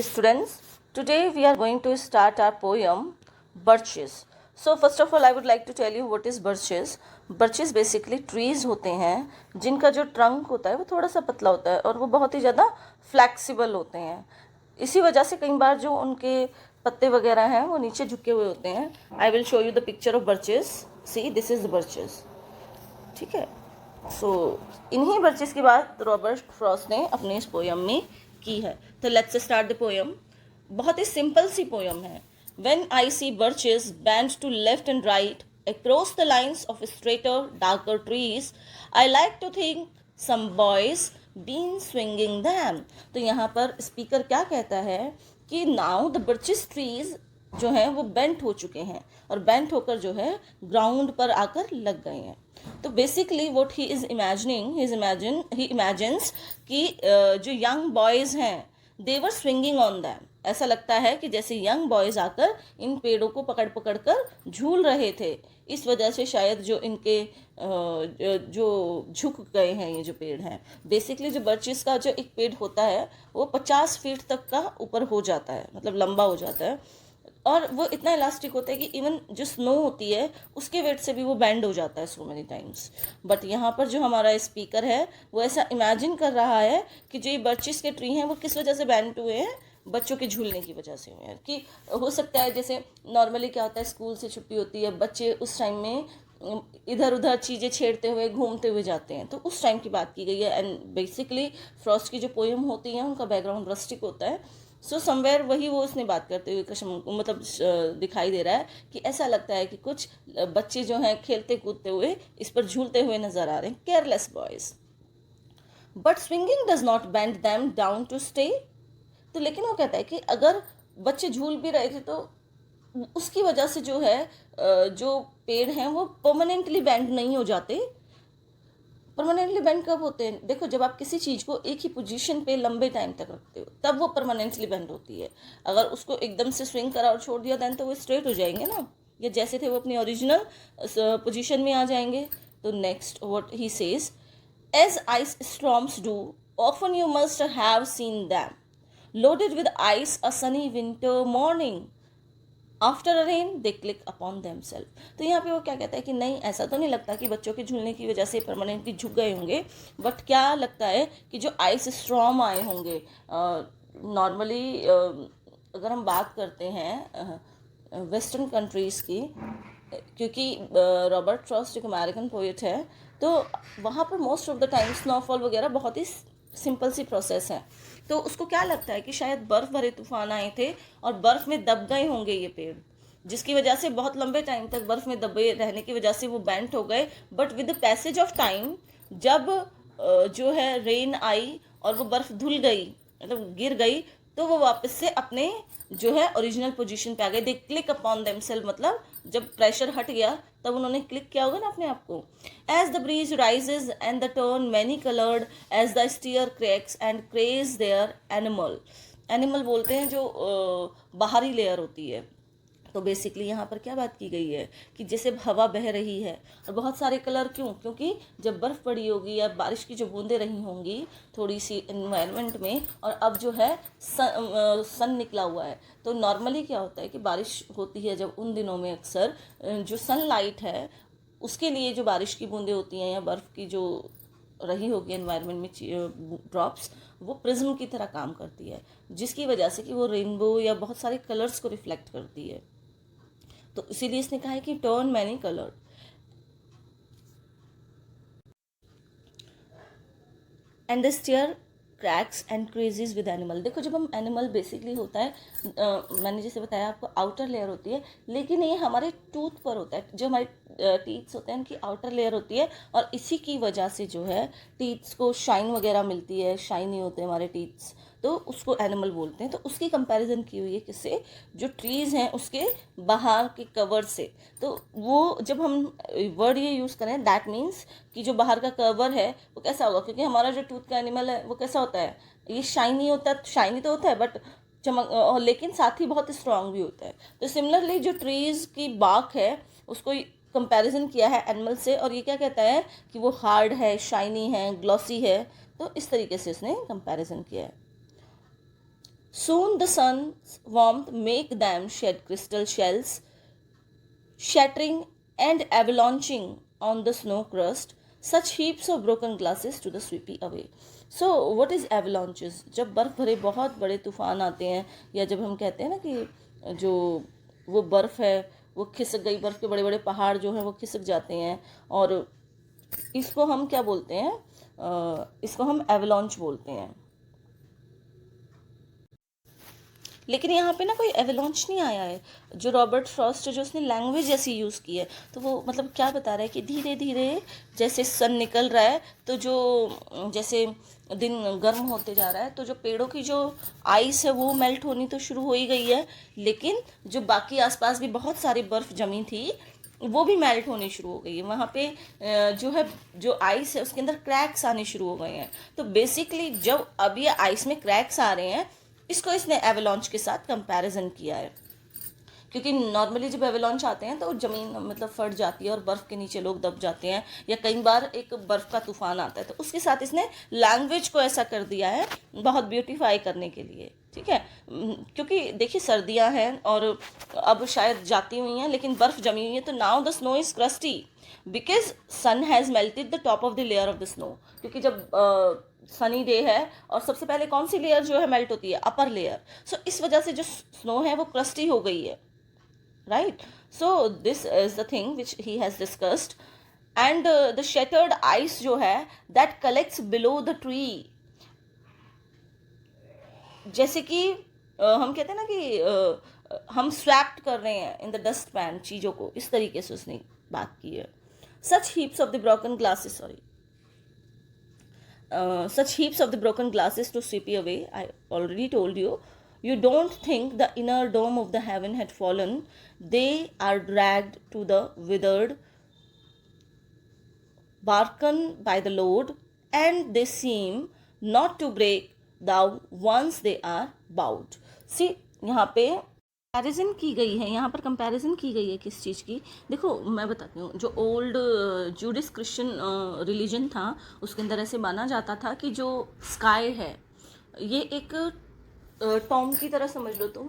Students, today we are going to start our poem Birches. So first of all I would like to tell you what is birches. Birches basically trees होते हैं जिनका जो trunk होता है वो थोड़ा सा पतला होता है और वो बहुत ही ज़्यादा फ्लैक्सिबल होते हैं. इसी वजह से कई बार जो उनके पत्ते वगैरह हैं वो नीचे झुके हुए होते हैं. I will show you the picture of birches. See this is birches. ठीक है. सो इन्हीं बर्चेस की बात रॉबर्ट फ्रॉस्ट ने अपने इस पोयम में की है. तो लेट्स स्टार्ट द पोयम. बहुत ही सिंपल सी पोयम है. When I see birches bend to left and right across the lines of straighter darker trees, I like to think some boys been swinging them. तो यहाँ पर speaker क्या कहता है कि now the birches trees जो हैं वो बेंट हो चुके हैं और बेंट होकर जो है ग्राउंड पर आकर लग गए हैं. तो basically what he is imagining, he imagines कि जो यंग बॉयज़ हैं दे वर स्विंगिंग ऑन दैम. ऐसा लगता है कि जैसे यंग बॉयज़ आकर इन पेड़ों को पकड़ पकड़ कर झूल रहे थे. इस वजह से शायद जो इनके जो झुक गए हैं ये जो पेड़ हैं. बेसिकली जो बर्चेस का जो एक पेड़ होता है वो 50 फीट तक का ऊपर हो जाता है, मतलब लंबा हो जाता है और वो इतना इलास्टिक होता है कि इवन जो स्नो होती है उसके वेट से भी वो बैंड हो जाता है सो मेनी टाइम्स. बट यहाँ पर जो हमारा स्पीकर है वो ऐसा इमेजिन कर रहा है कि जो ये बर्चेस के ट्री हैं वो किस वजह से बैंड हुए हैं, बच्चों के झूलने की वजह से हुए हैं. कि हो सकता है जैसे नॉर्मली क्या होता है, स्कूल से छुट्टी होती है, बच्चे उस टाइम में इधर उधर चीज़ें छेड़ते हुए घूमते हुए जाते हैं, तो उस टाइम की बात की गई है. एंड बेसिकली फ्रॉस्ट की जो पोएम होती हैं उनका बैकग्राउंड रस्टिक होता है. सो समवेयर वही वो उसने बात करते हुए मतलब दिखाई दे रहा है कि ऐसा लगता है कि कुछ बच्चे जो हैं खेलते कूदते हुए इस पर झूलते हुए नजर आ रहे हैं. Careless boys. But swinging does not bend them down to stay. तो लेकिन वो कहता है कि अगर बच्चे झूल भी रहे थे तो उसकी वजह से जो है जो पेड़ हैं वो परमानेंटली बेंड नहीं हो जाते. परमानेंटली बेंड कब होते हैं? देखो, जब आप किसी चीज़ को एक ही पोजीशन पे लंबे टाइम तक रखते हो तब वो परमानेंटली बेंड होती है. अगर उसको एकदम से स्विंग करा और छोड़ दिया देन तो वो स्ट्रेट हो जाएंगे ना, या जैसे थे वो अपनी ओरिजिनल पोजीशन में आ जाएंगे. तो next what he says, as ice storms do often you must have seen them loaded with ice a sunny winter morning. After a rain they click upon themselves. तो यहाँ पे वो क्या कहता है कि नहीं, ऐसा तो नहीं लगता कि बच्चों के झूलने की वजह से परमानेंटली झुक गए होंगे. बट क्या लगता है कि जो आइस स्टॉर्म आए होंगे. नॉर्मली अगर हम बात करते हैं वेस्टर्न कंट्रीज़ की, क्योंकि रॉबर्ट फ्रॉस्ट एक अमेरिकन पोएट है, तो वहाँ पर most of the time snowfall वगैरह बहुत ही सिंपल सी प्रोसेस है. तो उसको क्या लगता है कि शायद बर्फ़ भरे तूफान आए थे और बर्फ़ में दब गए होंगे ये पेड़, जिसकी वजह से बहुत लंबे टाइम तक बर्फ़ में दबे रहने की वजह से वो बेंट हो गए. But with the passage of time जब जो है रेन आई और वो बर्फ़ धुल गई, मतलब गिर गई, तो वो वापस से अपने जो है ओरिजिनल पोजीशन पे आ गए. दे क्लिक अपॉन देमसेल्फ, मतलब जब प्रेशर हट गया तब उन्होंने क्लिक किया होगा ना अपने आप को. As the breeze rises and the turn many coloured as the stir cracks and craze their enamel. Enamel बोलते हैं जो बाहरी लेयर होती है. तो बेसिकली यहाँ पर क्या बात की गई है कि जैसे हवा बह रही है और बहुत सारे कलर, क्यों? क्योंकि जब बर्फ़ पड़ी होगी या बारिश की जो बूंदें रही होंगी थोड़ी सी इन्वायरमेंट में, और अब जो है सन निकला हुआ है. तो नॉर्मली क्या होता है कि बारिश होती है जब उन दिनों में अक्सर जो सनलाइट है उसके लिए जो बारिश की बूंदें होती हैं या बर्फ़ की जो रही होगी एनवायरनमेंट में ड्रॉप्स, वो प्रिज्म की तरह काम करती है, जिसकी वजह से कि वो रेनबो या बहुत सारे कलर्स को रिफ्लेक्ट करती है. तो इसीलिए इसने कहा है कि turn many colour and the stir cracks and crazes with enamel. देखो, जब हम एनिमल बेसिकली होता है मैंने जैसे बताया आपको आउटर लेयर होती है, लेकिन ये हमारे टूथ पर होता है. जो हमारे टीथ्स होते हैं उनकी आउटर लेयर होती है और इसी की वजह से जो है टीथ्स को शाइन वगैरह मिलती है, शाइनी होते हैं हमारे टीथ्स, तो उसको एनिमल बोलते हैं. तो उसकी कंपैरिजन की हुई है किससे? जो ट्रीज़ हैं उसके बाहर के कवर से. तो वो जब हम वर्ड ये यूज़ करें दैट मीन्स कि जो बाहर का कवर है वो कैसा होगा, क्योंकि हमारा जो टूथ का एनिमल है वो कैसा होता है, ये शाइनी होता है. शाइनी तो होता है बट चमक, लेकिन साथ ही बहुत स्ट्रांग भी होता है. तो सिमिलरली जो ट्रीज़ की बाक है उसको कंपैरिजन किया है एनिमल से, और ये क्या कहता है कि वो हार्ड है, शाइनी है, ग्लॉसी है. तो इस तरीके से उसने कंपैरिजन किया है. Soon the sun's warmth make them shed crystal shells, shattering and avalanching on the snow crust, such heaps of broken glasses to the sweepy away. So what is avalanches? जब बर्फ़ भरे बहुत बड़े तूफान आते हैं, या जब हम कहते हैं ना कि जो वो बर्फ़ है वो खिसक गई, बर्फ़ के बड़े बड़े पहाड़ जो हैं वो खिसक जाते हैं, और इसको हम क्या बोलते हैं, इसको हम एवलांच बोलते हैं। लेकिन यहाँ पे ना कोई एवलांच नहीं आया है। जो रॉबर्ट फ्रॉस्ट जो उसने लैंग्वेज ऐसी यूज़ की है, तो वो मतलब क्या बता रहा है कि धीरे धीरे जैसे सन निकल रहा है, तो जो जैसे दिन गर्म होते जा रहा है, तो जो पेड़ों की जो आइस है वो मेल्ट होनी तो शुरू हो ही गई है, लेकिन जो बाकी आसपास भी बहुत सारी बर्फ़ जमी थी वो भी मेल्ट होनी शुरू हो गई है। वहाँ पे जो है, जो आइस है उसके अंदर क्रैक्स आने शुरू हो गए हैं। तो बेसिकली जब अब ये आइस में क्रैक्स आ रहे हैं, इसको इसने एवलांच के साथ कंपैरिजन किया है, क्योंकि नॉर्मली जब एवलांच आते हैं तो ज़मीन मतलब फट जाती है और बर्फ़ के नीचे लोग दब जाते हैं, या कई बार एक बर्फ़ का तूफ़ान आता है, तो उसके साथ इसने लैंग्वेज को ऐसा कर दिया है बहुत ब्यूटीफाई करने के लिए। ठीक है, क्योंकि देखिए सर्दियां हैं और अब शायद जाती हुई हैं, लेकिन बर्फ़ जमी हुई है, तो now the snow is crusty because sun has melted the top of the layer of the snow. क्योंकि जब सनी डे है और सबसे पहले कौन सी लेयर जो है मेल्ट होती है, अपर लेयर। सो इस वजह से जो स्नो है वो क्रस्टी हो गई है, right. So this is the thing which he has discussed. And the shattered ice जो है that collects below the tree, जैसे कि हम कहते हैं ना कि हम स्वैप्ट कर रहे हैं इन द डस्ट पैन चीज़ों को, इस तरीके से उसने बात की है। Such heaps of the broken glasses, such heaps of the broken glasses to sweep away. I already told you. You don't think the inner dome of the heaven had fallen. They are dragged to the withered barken by the load, and they seem not to break down once they are bowed. See, यहाँ पे comparison की गई है, यहाँ पर comparison की गई है किस चीज़ की? देखो मैं बताती हूँ, जो ओल्ड जूडिस क्रिश्चियन रिलीजन था उसके अंदर ऐसे माना जाता था कि जो स्काई है ये एक टॉम की तरह समझ लो तुम,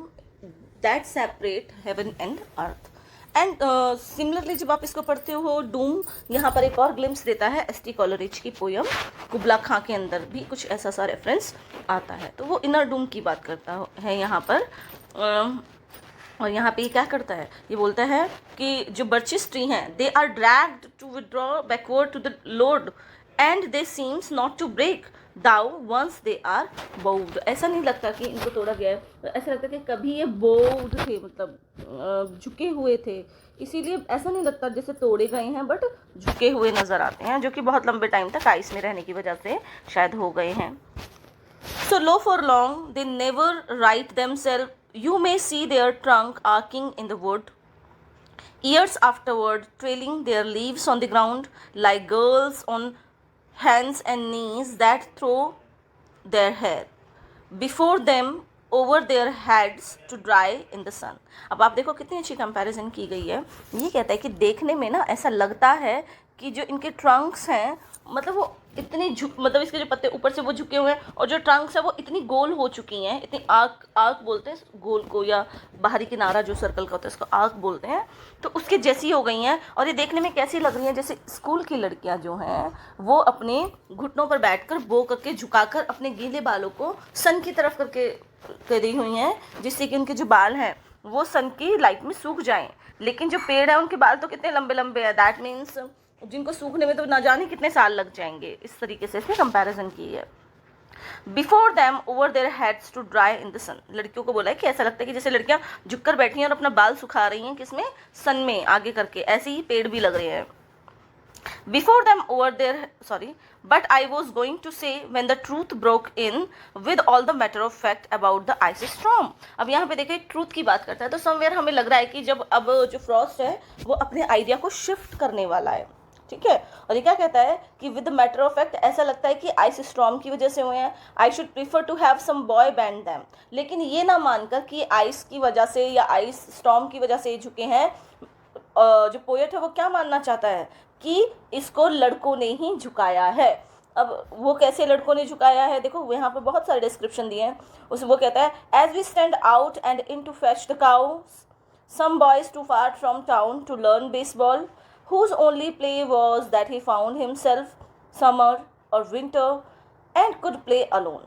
that separate heaven and earth. And similarly जब आप इसको पढ़ते हो, डूम यहाँ पर एक और ग्लिम्स देता है एस टी कॉलरिज की पोयम कुबला खां के अंदर भी कुछ ऐसा सा रेफरेंस आता है, तो वो इनर डूम की बात करता है यहाँ पर। और यहाँ पे ये क्या करता है, ये बोलता है कि जो बर्चिस ट्री हैं they are dragged to withdraw backward to the load and they seems not to break though once they are bowed. ऐसा नहीं लगता कि इनको तोड़ा गया है, ऐसा लगता है कि कभी ये बोव्ड थे, मतलब झुके हुए थे, इसीलिए ऐसा नहीं लगता जैसे तोड़े गए हैं, बट झुके हुए नज़र आते हैं, जो कि बहुत लंबे टाइम तक आइस में रहने की वजह से शायद हो गए हैं। So low for long, they never right themselves. You may see their trunk arcing in the wood, years afterward, trailing their leaves on the ground like girls on hands and knees that throw their hair before them over their heads to dry in the sun. अब आप देखो कितनी अच्छी comparison की गई है। ये कहता है कि देखने में ना ऐसा लगता है कि जो इनके ट्रंक्स हैं, मतलब वो इतनी मतलब इसके जो पत्ते ऊपर से वो झुके हुए हैं, और जो ट्रंक्स है वो इतनी गोल हो चुकी हैं, इतनी आर्क बोलते हैं गोल को, या बाहरी किनारा जो सर्कल का होता है उसको आर्क बोलते हैं, तो उसके जैसी हो गई हैं। और ये देखने में कैसी लग रही हैं, जैसे स्कूल की लड़कियां जो हैं वो अपने घुटनों पर बैठकर बो करके झुकाकर अपने गीले बालों को सन की तरफ करके करी हुई हैं, जिससे कि उनके जो बाल हैं वो सन की लाइट में सूख जाएं। लेकिन जो पेड़ है उनके बाल तो कितने लंबे लंबे हैं, दैट मीन्स जिनको सूखने में तो ना जाने कितने साल लग जाएंगे। इस तरीके से इसने कंपैरिजन की है। Before them over their heads to dry in the sun. लड़कियों को बोला है कि ऐसा लगता है कि जैसे लड़कियां झुककर बैठी हैं और अपना बाल सुखा रही हैं, किसमें, सन में आगे करके, ऐसे ही पेड़ भी लग रहे हैं। Before them over there, but I was going to say when the truth broke in with all the matter of fact about the ice storm. अब यहाँ पे देखिए ट्रूथ की बात करता है, तो समवेयर हमें लग रहा है कि जब अब जो फ्रॉस्ट है वो अपने आइडिया को शिफ्ट करने वाला है, ठीक है। और ये क्या कहता है कि with the matter of fact ऐसा लगता है कि आइस स्टॉर्म की वजह से हुए हैं। I should prefer to have some boy bend them, लेकिन ये ना मानकर कि आइस की वजह से या आइस स्टॉर्म की वजह से ये झुके हैं, जो पोएट है वो क्या मानना चाहता है कि इसको लड़कों ने ही झुकाया है। अब वो कैसे लड़कों ने झुकाया है, देखो यहाँ पर बहुत सारे डिस्क्रिप्शन दिए हैं। उस वो कहता है as we stand out and in to fetch the cow some boys too far from town to learn baseball, whose only play was that he found himself summer or winter and could play alone.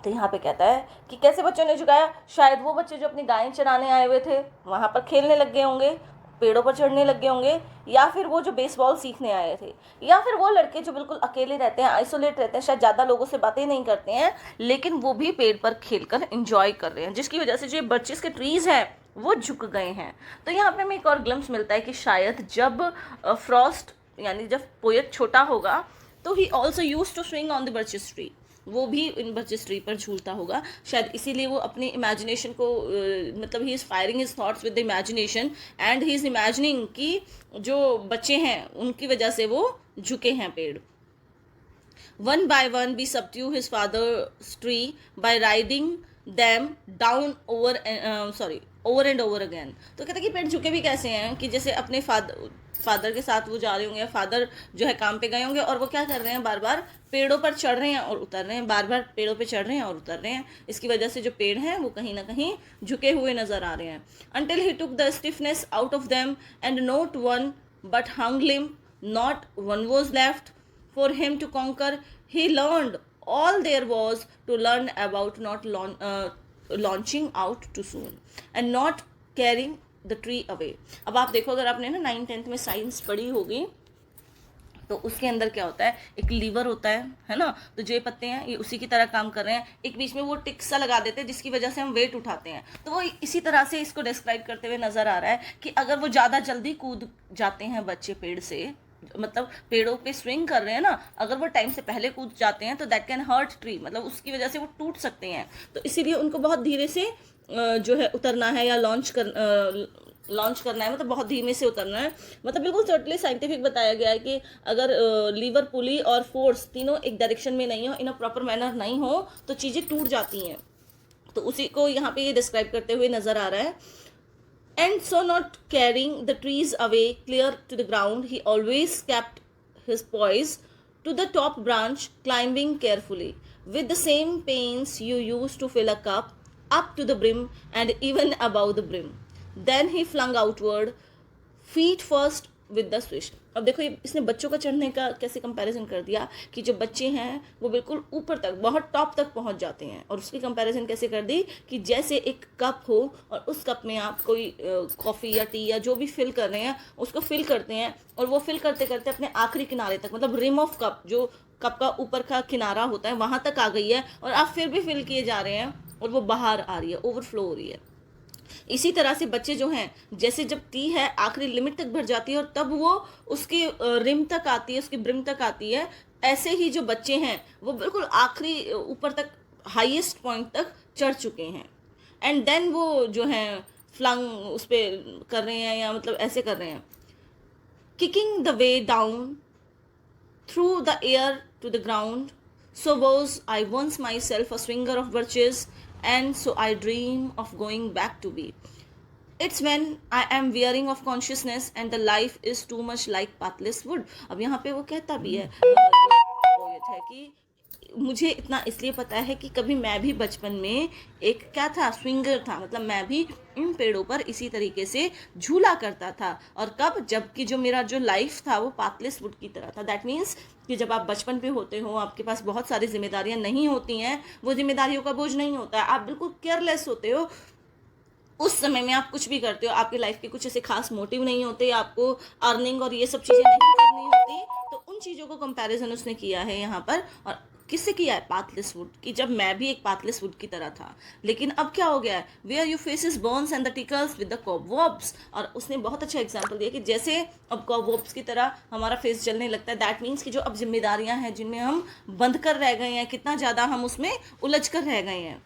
तो यहाँ पे कहता है कि कैसे बच्चों ने झुकाया, शायद वो बच्चे जो अपनी गायें चराने आए हुए थे वहाँ पर खेलने लग गए होंगे, पेड़ों पर चढ़ने लग गए होंगे, या फिर वो जो बेसबॉल सीखने आए थे, या फिर वो लड़के जो बिल्कुल अकेले रहते हैं, आइसोलेट रहते हैं, शायद ज़्यादा लोगों से बातें नहीं करते हैं, लेकिन वो भी पेड़ पर खेलकर एंजॉय कर रहे हैं, जिसकी वजह से जो बर्चेस के ट्रीज़ हैं वो झुक गए हैं। तो यहाँ पे हमें एक और ग्लिम्स मिलता है कि शायद जब फ्रॉस्ट यानी जब पोएट छोटा होगा तो ही also use to swing on the birches tree, वो भी इन बर्चेस ट्री पर झूलता होगा, शायद इसीलिए वो अपनी इमेजिनेशन को मतलब he is firing his thoughts with the imagination and he is imagining कि जो बच्चे हैं उनकी वजह से वो झुके हैं पेड़। One by one we subdue his father's tree by riding them down over and over again. तो कहते हैं कि पेड़ झुके भी कैसे हैं कि जैसे अपने फादर के साथ वो जा रहे होंगे, फादर जो है काम पे गए होंगे और वो क्या कर रहे हैं, बार बार पेड़ों पर चढ़ रहे हैं और उतर रहे हैं, बार बार पेड़ों पे चढ़ रहे हैं और उतर रहे हैं। इसकी वजह से जो पेड़ हैं वो कहीं ना कहीं झुके हुए नजर आ रहे हैं। Until he took the stiffness out of them and not one but hung limb, not one was left for him to conquer. He learned all there was to learn about not launching out too soon and not carrying the tree away. अब आप देखो, अगर आपने ना 9th-10th में science पढ़ी होगी तो उसके अंदर क्या होता है, एक लीवर होता है ना, तो जो ये पत्ते हैं ये उसी की तरह काम कर रहे हैं, एक बीच में वो टिक सा लगा देते हैं जिसकी वजह से हम वेट उठाते हैं। तो वो इसी तरह से इसको डिस्क्राइब करते हुए नजर आ रहा है कि अगर वो ज़्यादा जल्दी कूद जाते हैं बच्चे पेड़ से, मतलब पेड़ों पे स्विंग कर रहे हैं ना, अगर वो टाइम से पहले कूद जाते हैं तो दैट कैन हर्ट ट्री, मतलब उसकी वजह से वो टूट सकते हैं। तो इसीलिए उनको बहुत धीरे से जो है उतरना है या लॉन्च करना है, मतलब बहुत धीमे से उतरना है। मतलब बिल्कुल टोटली साइंटिफिक बताया गया है कि अगर लीवर, पुली और फोर्स तीनों एक डायरेक्शन में नहीं हो, इन अ प्रॉपर मैनर नहीं हो, तो चीज़ें टूट जाती हैं। तो उसी को यहाँ पे ये डिस्क्राइब करते हुए नज़र आ रहा है। And so not carrying the trees away clear to the ground, he always kept his poise to the top branch, climbing carefully with the same pains you use to fill a cup, up to the brim and even above the brim. Then he flung outward, feet first with the swish. अब देखो ये इसने बच्चों का चढ़ने का कैसे comparison कर दिया कि जो बच्चे हैं वो बिल्कुल ऊपर तक, बहुत टॉप तक पहुंच जाते हैं, और उसकी कंपैरिजन कैसे कर दी कि जैसे एक कप हो और उस कप में आप कोई कॉफ़ी या टी या जो भी फिल कर रहे हैं उसको फिल करते हैं, और वो फिल करते करते अपने आखिरी किनारे तक, मतलब रिम ऑफ कप, जो कप का ऊपर का किनारा होता है वहाँ तक आ गई है, और आप फिर भी फिल किए जा रहे हैं और वो बाहर आ रही है, ओवरफ्लो हो रही है। इसी तरह से बच्चे जो हैं, जैसे जब टी है आखिरी लिमिट तक भर जाती है और तब वो उसकी रिम तक आती है, उसकी ब्रिम तक आती है, ऐसे ही जो बच्चे हैं वो बिल्कुल आखिरी ऊपर तक, हाईएस्ट पॉइंट तक चढ़ चुके हैं। एंड देन वो जो हैं फ्लंग उस पर कर रहे हैं, या मतलब ऐसे कर रहे हैं, kicking the way down through the air to the ground, so was I once myself a swinger of birches, and so I dream of going back to be. It's when I am wearing of consciousness and the life is too much like pathless wood. अब यहाँ पे वो कहता भी है poet है कि मुझे इतना इसलिए पता है कि कभी मैं भी बचपन में एक क्या था, स्विंगर था, मतलब मैं भी इन पेड़ों पर इसी तरीके से झूला करता था। और कब, जबकि जो मेरा जो लाइफ था वो पाथलेस वुड की तरह था। दैट मीन्स कि जब आप बचपन पे होते हो, आपके पास बहुत सारी जिम्मेदारियां नहीं होती हैं, वो जिम्मेदारियों का बोझ नहीं होता है, आप बिल्कुल केयरलेस होते हो, उस समय में आप कुछ भी करते हो, आपकी लाइफ के कुछ ऐसे खास मोटिव नहीं होते, आपको अर्निंग और ये सब चीज़ें नहीं करनी होती, तो उन चीज़ों को कंपैरिजन उसने किया है यहाँ पर। और किससे किया है, पाथलेस वुड, कि जब मैं भी एक पाथलेस वुड की तरह था, लेकिन अब क्या हो गया है, where you faces burns and the tickles with the cobwebs. और उसने बहुत अच्छा एग्जांपल दिया कि जैसे अब कॉबवॉब्स की तरह हमारा फेस जलने लगता है, दैट मीन्स कि जो अब जिम्मेदारियां हैं जिनमें हम बंध कर रह गए हैं, कितना ज़्यादा हम उसमें उलझ कर रह गए हैं।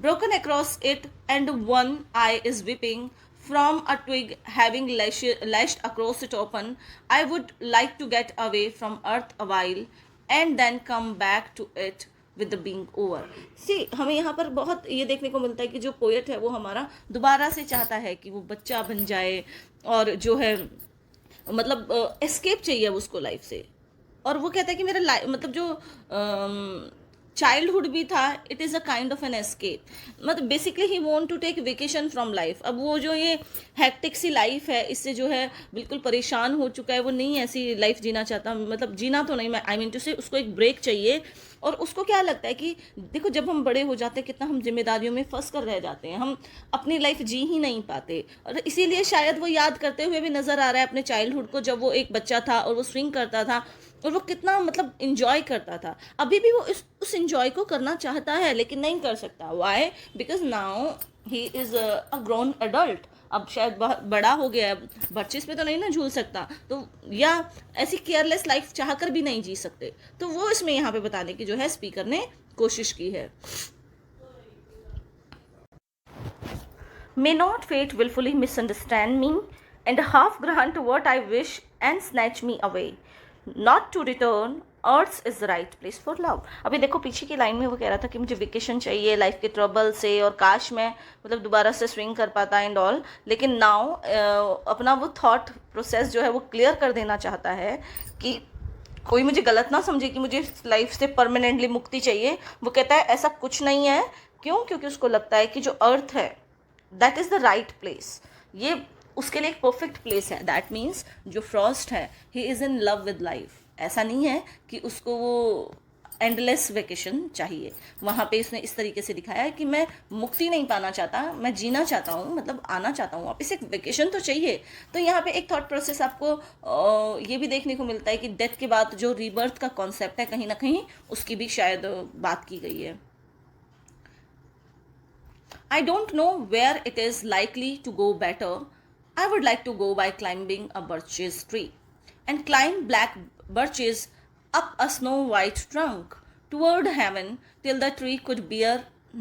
Broken across it and one eye is weeping from a twig having lashed across it open. I would like to get away from earth a while and then come back to it with the being over. See, हमें यहाँ पर बहुत ये देखने को मिलता है कि जो पोएट है वो हमारा दोबारा से चाहता है कि वो बच्चा बन जाए, और जो है मतलब एस्केप चाहिए उसको लाइफ से, और वो कहता है कि मेरा मतलब जो चाइल्डहुड भी था, it is a kind of an escape, मतलब basically he want to take vacation from life. अब वो जो ये हैक्टिक सी लाइफ है, इससे जो है बिल्कुल परेशान हो चुका है, वो नहीं ऐसी लाइफ जीना चाहता, मतलब जीना तो नहीं, मैं आई मीन टू से उसको एक ब्रेक चाहिए। और उसको क्या लगता है कि देखो जब हम बड़े हो जाते हैं कितना हम जिम्मेदारियों में फंस कर रह जाते हैं, हम अपनी लाइफ जी ही नहीं पाते। और इसीलिए शायद वो याद करते हुए भी नज़र आ रहा है अपने चाइल्डहुड को, जब वो एक बच्चा था और वो स्विंग करता था और वो कितना मतलब इंजॉय करता था। अभी भी वो उस इंजॉय को करना चाहता है लेकिन नहीं कर सकता। Why? Because now he is a grown adult. अब शायद बहुत बड़ा हो गया है, बच्चेस पे तो नहीं ना झूल सकता, तो या ऐसी केयरलेस लाइफ चाहकर भी नहीं जी सकते। तो वो इसमें यहाँ पे बताने की जो है स्पीकर ने कोशिश की है। May not fate willfully misunderstand me and half grant what I wish and snatch me away, not to return earth is the right place for love. अभी देखो पीछे की लाइन में वो कह रहा था कि मुझे वेकेशन चाहिए लाइफ के ट्रबल से, और काश मैं मतलब दोबारा से स्विंग कर पाता एंड ऑल। लेकिन नाउ अपना वो थॉट प्रोसेस जो है वो क्लियर कर देना चाहता है कि कोई मुझे गलत ना समझे कि मुझे लाइफ से परमानेंटली मुक्ति चाहिए। वो कहता है ऐसा कुछ नहीं है। क्यों? क्योंकि उसको लगता है कि जो अर्थ है that is the right place, ये उसके लिए एक परफेक्ट प्लेस है। दैट मीन्स जो फ्रॉस्ट है he is in love with life. ऐसा नहीं है कि उसको वो एंडलेस वेकेशन चाहिए। वहाँ पे उसने इस तरीके से दिखाया है कि मैं मुक्ति नहीं पाना चाहता, मैं जीना चाहता हूँ, मतलब आना चाहता हूँ वापस, एक वेकेशन तो चाहिए। तो यहाँ पे एक थॉट प्रोसेस आपको ये भी देखने को मिलता है कि डेथ के बाद जो रीबर्थ का कॉन्सेप्ट है कहीं ना कहीं उसकी भी शायद बात की गई है। I don't know where it is likely to go better. I would like to go by climbing a birches tree and climb black birches up a snow white trunk toward heaven till the tree could bear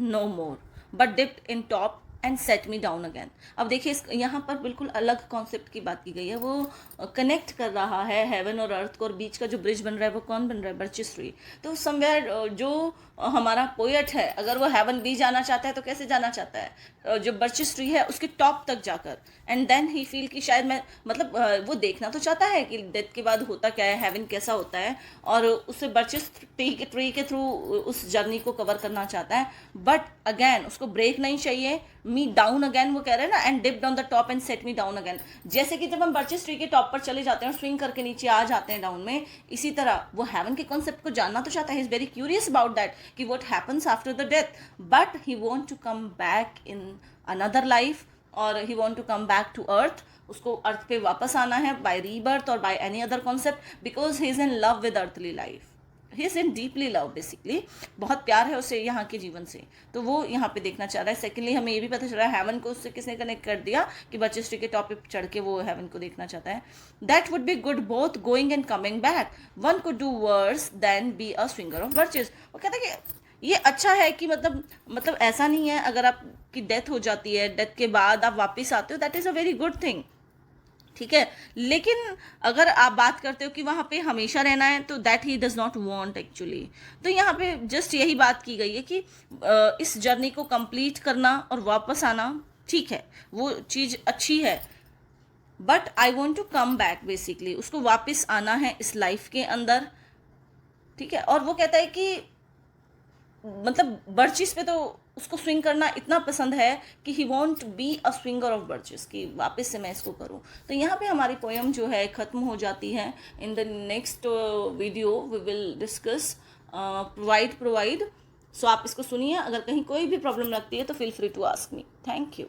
no more, but dipped in top and set me down again. अब देखिए यहाँ पर बिल्कुल अलग concept की बात की गई है। वो कनेक्ट कर रहा है हेवन और अर्थ को, और बीच का जो ब्रिज बन रहा है वो कौन बन रहा है? Birches tree. तो समवेयर जो हमारा पोएट है अगर वो हेवन भी जाना चाहता है तो कैसे जाना चाहता है? जो बर्चेस ट्री है उसके टॉप तक जाकर, एंड देन ही फील कि शायद मैं मतलब वो देखना तो चाहता है कि डेथ के बाद होता क्या है, हेवन कैसा होता है, और उससे बर्चेस ट्री के थ्रू उस जर्नी को कवर करना चाहता है। बट अगेन उसको ब्रेक नहीं चाहिए। मी डाउन अगेन वो कह रहे हैं ना, and dipped on the top and set me down again. जैसे कि जब हम बर्चेस ट्री के टॉप पर चले जाते हैं और स्विंग करके नीचे आ जाते हैं डाउन में, इसी तरह वो हेवन के कॉन्सेप्ट को जानना तो चाहता है। Is very curious about that कि what happens after the death, but he want to come back in another life, और he want to come back to earth. उसको अर्थ पे वापस आना है बाय रीबर्थ और by any other concept, because he is in love with earthly life, he is in deeply love. Basically बहुत प्यार है उसे यहाँ के जीवन से, तो वो यहाँ पे देखना चाह रहा है। सेकेंडली हमें ये भी पता चल रहा है हेवन को उससे किसने कनेक्ट कर दिया कि बर्चेस ट्री के टॉप पे चढ़ के वो हेवन को देखना चाहता है। That would be good both going and coming back, one could do worse than B a swinger of birches. वो कहता है कि ये अच्छा है कि मतलब ऐसा नहीं है अगर आपकी डेथ हो जाती है, डेथ के बाद आप वापस आते हो, that is a very good thing, ठीक है। लेकिन अगर आप बात करते हो कि वहाँ पे हमेशा रहना है तो that he does not want actually. तो यहाँ पे जस्ट यही बात की गई है कि इस जर्नी को कंप्लीट करना और वापस आना ठीक है, वो चीज़ अच्छी है, but I want to come back. Basically उसको वापस आना है इस लाइफ के अंदर, ठीक है। और वो कहता है कि मतलब बर्चेस पे तो उसको स्विंग करना इतना पसंद है कि he want be a swinger of birches, कि वापस से मैं इसको करूं। तो यहाँ पे हमारी पोएम जो है ख़त्म हो जाती है। In the next video we will discuss provide. So आप इसको सुनिए, अगर कहीं कोई भी प्रॉब्लम लगती है तो feel free to ask me. Thank you.